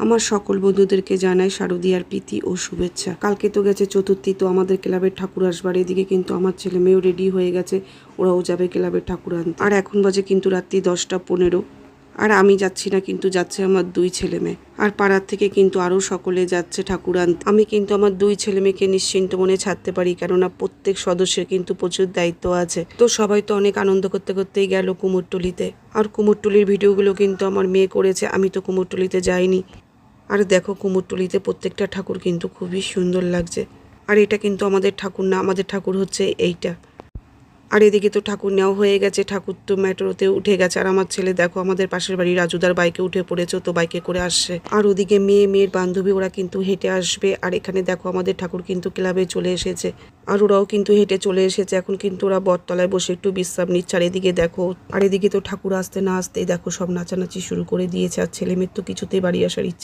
আমার সকল বন্ধুদেরকে জানাই শারদীয়ার প্রীতি ও শুভেচ্ছা। কালকে তো গেছে চতুর্থী, তো আমাদের ক্লাবের ঠাকুর আসবার, এদিকে কিন্তু আমার ছেলে মেয়েও রেডি হয়ে গেছে, ওরাও যাবে ক্লাবের ঠাকুর আনতে। আর এখন বাজে কিন্তু রাত্রি 10টা 15। আর আমি যাচ্ছি না, কিন্তু যাচ্ছে আমার 2 ছেলে মেয়ে। আর পাড়ার থেকে কিন্তু আরও সকলে যাচ্ছে ঠাকুর আনতে। আমি কিন্তু আমার 2 ছেলে মেয়েকে নিশ্চিন্ত মনে ছাড়তে পারি, কেননা প্রত্যেক সদস্যের কিন্তু প্রচুর দায়িত্ব আছে। তো সবাই তো অনেক আনন্দ করতে করতেই গেল কুমোরটুলিতে। আর কুমোরটুলির ভিডিওগুলো কিন্তু আমার মেয়ে করেছে, আমি তো কুমোরটুলিতে যাইনি। আর দেখো কুমোরটুলিতে প্রত্যেকটা ঠাকুর কিন্তু খুবই সুন্দর লাগছে। আর এটা কিন্তু আমাদের ঠাকুর না, আমাদের ঠাকুর হচ্ছে এইটা। আর এদিকে তো ঠাকুর নেওয়া হয়ে গেছে, ঠাকুর তো মেট্রোতে উঠে গেছে। আর আমার ছেলে দেখো আমাদের পাশের বাড়ি রাজুদার বাইকে উঠে পড়েছে, তো বাইকে করে আসছে। আর ওদিকে মেয়ের বান্ধবী ওরা কিন্তু হেঁটে আসবে। আর এখানে দেখো আমাদের ঠাকুর কিন্তু ক্লাবে চলে এসেছে, আর ওরাও কিন্তু হেঁটে চলে এসেছে। এখন কিন্তু ওরা বটতলায় বসে একটু বিশ্রাম নিচ্ছে। আর এদিকে দেখো, আর এদিকে তো ঠাকুর আসতে না আসতেই দেখো সব নাচানাচি শুরু করে দিয়েছে। আর ছেলে মেয়ের তো কিছুতেই বাড়ি আসার ইচ্ছে